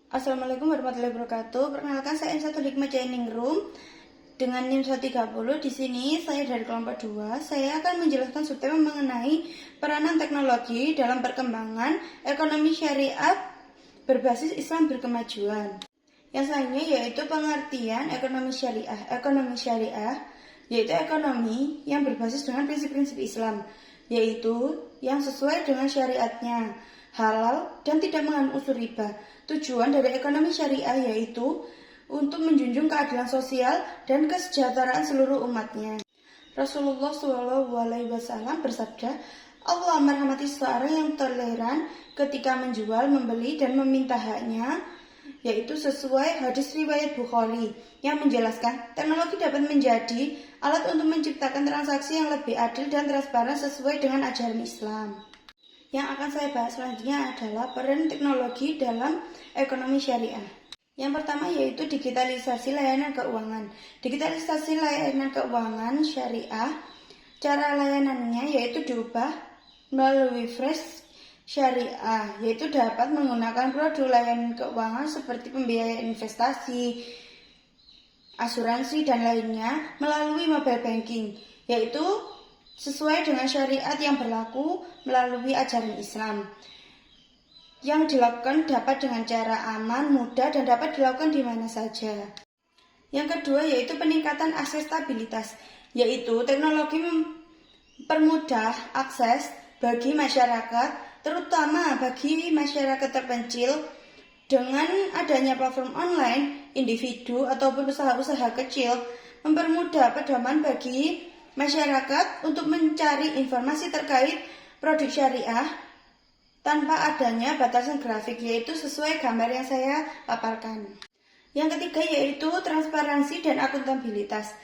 Assalamualaikum warahmatullahi wabarakatuh. Perkenalkan, saya Satu Hikmah Jaining Room dengan NIM 130. Di sini saya dari kelompok 2. Saya akan menjelaskan subtema mengenai peranan teknologi dalam perkembangan ekonomi syariat berbasis Islam berkemajuan. Yang selanjutnya yaitu pengertian ekonomi syariah. Ekonomi syariah yaitu ekonomi yang berbasis dengan prinsip-prinsip Islam, yaitu yang sesuai dengan syariatnya, halal dan tidak mengandung unsur riba. Tujuan dari ekonomi syariah yaitu untuk menjunjung keadilan sosial dan kesejahteraan seluruh umatnya. Rasulullah SAW bersabda, Allah merahmati seseorang yang toleran ketika menjual, membeli, dan meminta haknya, yaitu sesuai hadis riwayat Bukhari yang menjelaskan teknologi dapat menjadi alat untuk menciptakan transaksi yang lebih adil dan transparan sesuai dengan ajaran Islam. Yang akan saya bahas selanjutnya adalah peran teknologi dalam ekonomi syariah. Yang pertama yaitu digitalisasi layanan keuangan. Digitalisasi layanan keuangan syariah, cara layanannya yaitu diubah melalui fresh syariah, yaitu dapat menggunakan produk layanan keuangan seperti pembiayaan investasi, asuransi, dan lainnya melalui mobile banking, yaitu sesuai dengan syariat yang berlaku melalui ajaran Islam. Yang dilakukan dapat dengan cara aman, mudah, dan dapat dilakukan di mana saja. Yang kedua yaitu peningkatan aksesibilitas, yaitu teknologi mempermudah akses bagi masyarakat, terutama bagi masyarakat terpencil. Dengan adanya platform online, individu ataupun usaha-usaha kecil mempermudah pedoman bagi masyarakat untuk mencari informasi terkait produk syariah tanpa adanya batasan grafik, yaitu sesuai gambar yang saya paparkan. Yang ketiga yaitu transparansi dan akuntabilitas,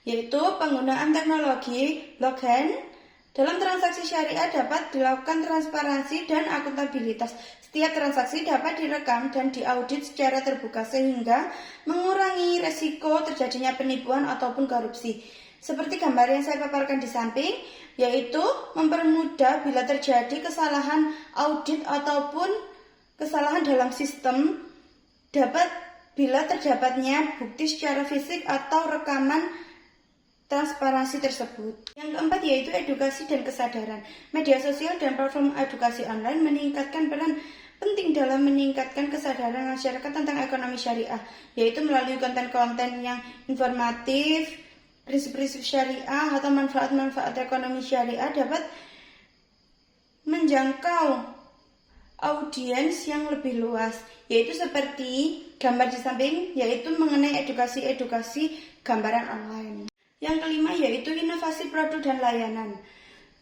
yaitu penggunaan teknologi blockchain dalam transaksi syariah dapat dilakukan transparansi dan akuntabilitas. Setiap transaksi dapat direkam dan diaudit secara terbuka sehingga mengurangi resiko terjadinya penipuan ataupun korupsi. Seperti gambar yang saya paparkan di samping, yaitu mempermudah bila terjadi kesalahan audit ataupun kesalahan dalam sistem, dapat bila terdapatnya bukti secara fisik atau rekaman transparansi tersebut. Yang keempat yaitu edukasi dan kesadaran. Media sosial dan platform edukasi online meningkatkan peran penting dalam meningkatkan kesadaran masyarakat tentang ekonomi syariah, yaitu melalui konten-konten yang informatif, prinsip-prinsip syariah atau manfaat-manfaat ekonomi syariah dapat menjangkau audiens yang lebih luas, yaitu seperti gambar di samping, yaitu mengenai edukasi gambaran online. Yang kelima yaitu inovasi produk dan layanan,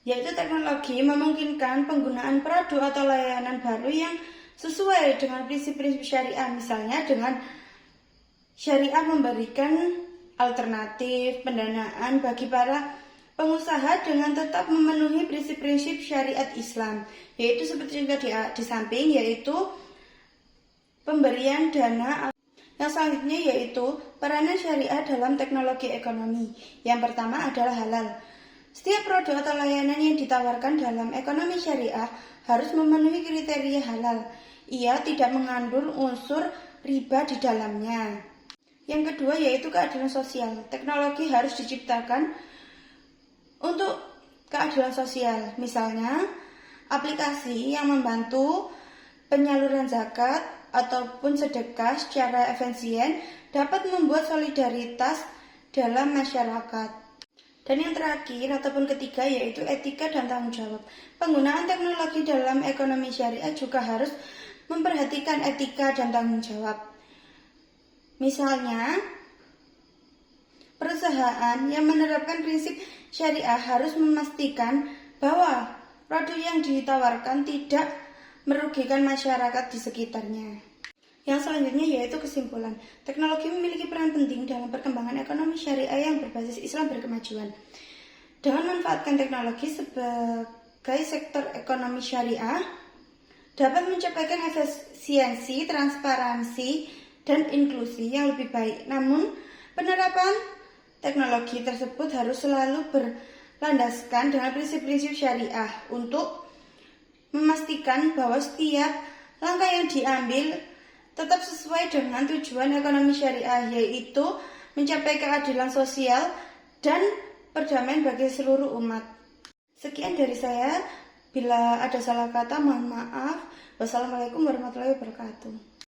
yaitu teknologi memungkinkan penggunaan produk atau layanan baru yang sesuai dengan prinsip-prinsip syariah. Misalnya dengan syariah memberikan alternatif pendanaan bagi para pengusaha dengan tetap memenuhi prinsip-prinsip syariat Islam, yaitu seperti juga di samping, yaitu pemberian dana. Yang selanjutnya yaitu peranan syariah dalam teknologi ekonomi. Yang pertama adalah halal. Setiap produk atau layanan yang ditawarkan dalam ekonomi syariah harus memenuhi kriteria halal. Ia tidak mengandung unsur riba di dalamnya. Yang kedua yaitu keadilan sosial. Teknologi harus diciptakan untuk keadilan sosial. Misalnya, aplikasi yang membantu penyaluran zakat ataupun sedekah secara efisien dapat membuat solidaritas dalam masyarakat. Dan yang terakhir ataupun ketiga yaitu etika dan tanggung jawab. Penggunaan teknologi dalam ekonomi syariah juga harus memperhatikan etika dan tanggung jawab. Misalnya, perusahaan yang menerapkan prinsip syariah harus memastikan bahwa produk yang ditawarkan tidak merugikan masyarakat di sekitarnya. Yang selanjutnya yaitu kesimpulan. Teknologi memiliki peran penting dalam perkembangan ekonomi syariah yang berbasis Islam berkemajuan. Dengan memanfaatkan teknologi sebagai sektor ekonomi syariah dapat mencapaikan efisiensi, transparansi, dan inklusi yang lebih baik. Namun, penerapan teknologi tersebut harus selalu berlandaskan dengan prinsip-prinsip syariah untuk memastikan bahwa setiap langkah yang diambil tetap sesuai dengan tujuan ekonomi syariah, yaitu mencapai keadilan sosial dan perdamaian bagi seluruh umat. Sekian dari saya. Bila ada salah kata, mohon maaf. Wassalamualaikum warahmatullahi wabarakatuh.